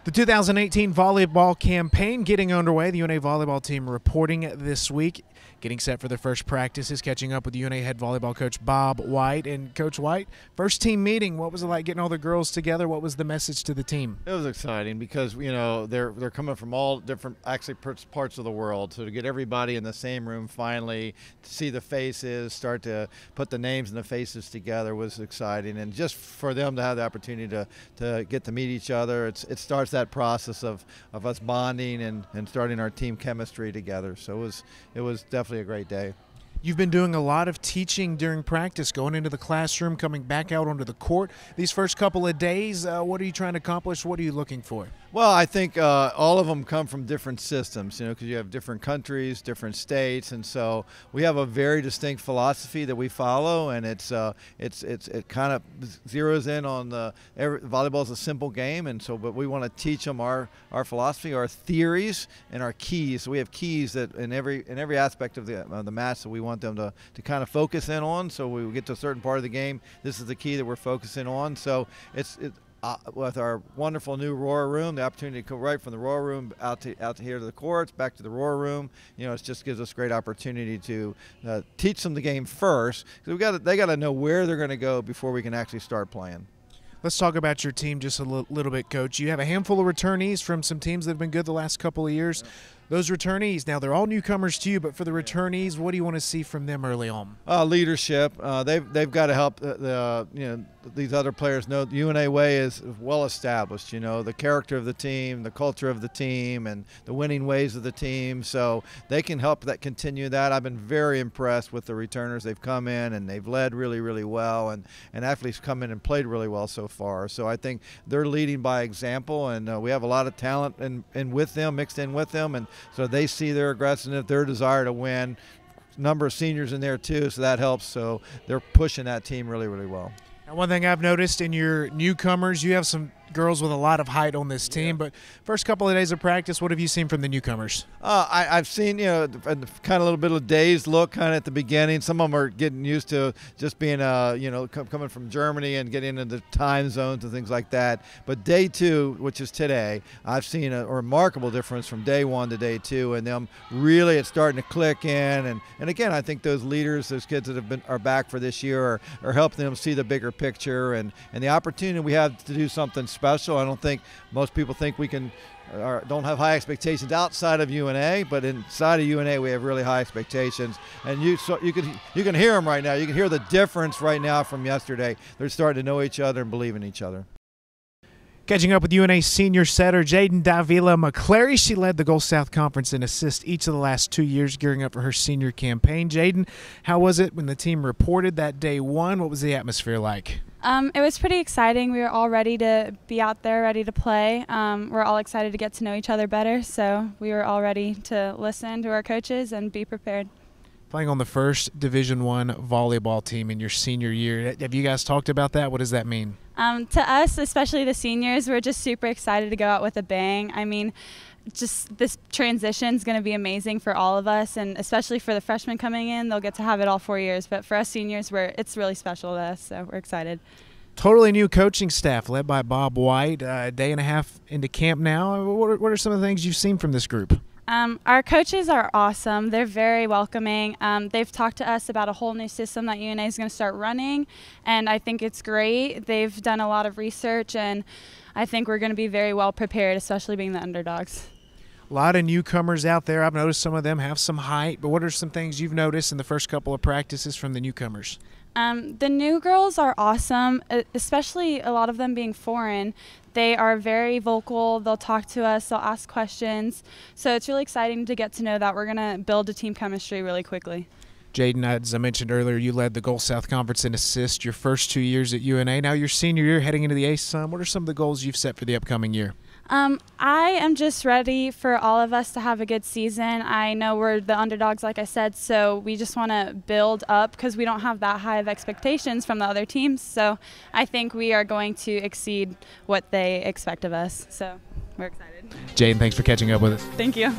The 2018 volleyball campaign getting underway. The UNA volleyball team reporting this week, getting set for their first practices, catching up with UNA head volleyball coach Bob White. And Coach White, first team meeting, what was it like getting all the girls together? What was the message to the team? It was exciting because, you know, they're coming from all different parts of the world. So to get everybody in the same room finally, to see the faces, start to put the names and the faces together was exciting. And just for them to have the opportunity to get to meet each other, it starts that process of us bonding and starting our team chemistry together. So it was definitely a great day. You've been doing a lot of teaching during practice, going into the classroom, coming back out onto the court. These first couple of days, what are you trying to accomplish? What are you looking for? Well, I think all of them come from different systems, you know, because you have different countries, different states, and so we have a very distinct philosophy that we follow, and it kind of zeroes in on volleyball is a simple game, and so but we want to teach them our philosophy, our theories, and our keys. So we have keys that in every aspect of the match that we want them to kind of focus in on. So we get to a certain part of the game, this is the key that we're focusing on. So with our wonderful new Roar room, the opportunity to go right from the Roar room out to here to the courts, back to the Roar room, you know, it just gives us great opportunity to teach them the game first. Because they got to know where they're going to go before we can actually start playing. Let's talk about your team just a little bit, Coach. You have a handful of returnees from some teams that have been good the last couple of years. Yeah. Those returnees, now they're all newcomers to you, but for the returnees, what do you want to see from them early on? Leadership. They've got to help these other players know the UNA way is well established. You know, the character of the team, the culture of the team, and the winning ways of the team. So they can help continue that. I've been very impressed with the returners. They've come in and they've led really, really well, and athletes come in and played really well so far. So I think they're leading by example, and we have a lot of talent with them, mixed in with them, and so they see their aggressiveness, their desire to win. Number of seniors in there too, so that helps. So they're pushing that team really, really well. Now, one thing I've noticed in your newcomers, you have some girls with a lot of height on this team, but first couple of days of practice, what have you seen from the newcomers? I've seen, you know, kind of a little bit of dazed look kind of at the beginning. Some of them are getting used to just being, you know, coming from Germany and getting into time zones and things like that. But day two, which is today, I've seen a remarkable difference from day one to day two, and them really it's starting to click in. And again, I think those leaders, those kids that are back for this year are helping them see the bigger picture and the opportunity we have to do something special. I don't think most people think we can don't have high expectations outside of UNA, but inside of UNA we have really high expectations. And you can hear them right now. You can hear the difference right now from yesterday. They're starting to know each other and believe in each other. Catching up with UNA senior setter Jaden Davila McClary. She led the Gulf South Conference in assists each of the last 2 years, gearing up for her senior campaign. Jaden, how was it when the team reported that day one? What was the atmosphere like? It was pretty exciting. We were all ready to be out there, ready to play. We're all excited to get to know each other better, so we were all ready to listen to our coaches and be prepared. Playing on the first Division I volleyball team in your senior year, have you guys talked about that? What does that mean? To us, especially the seniors, we're just super excited to go out with a bang. I mean, just this transition is going to be amazing for all of us, and especially for the freshmen coming in, they'll get to have it all 4 years. But for us seniors, it's really special to us, so we're excited. Totally new coaching staff led by Bob White. A day and a half into camp now. What are some of the things you've seen from this group? Our coaches are awesome. They're very welcoming. They've talked to us about a whole new system that UNA is going to start running, and I think it's great. They've done a lot of research, and I think we're going to be very well prepared, especially being the underdogs. A lot of newcomers out there. I've noticed some of them have some height, but what are some things you've noticed in the first couple of practices from the newcomers? The new girls are awesome, especially a lot of them being foreign. They are very vocal. They'll talk to us. They'll ask questions. So it's really exciting to get to know that we're going to build a team chemistry really quickly. Jaden, as I mentioned earlier, you led the Gulf South Conference in assists your first 2 years at UNA. Now your senior year heading into the ASUN. What are some of the goals you've set for the upcoming year? I am just ready for all of us to have a good season. I know we're the underdogs, like I said, so we just want to build up because we don't have that high of expectations from the other teams. So I think we are going to exceed what they expect of us. So we're excited. Jaden, thanks for catching up with us. Thank you.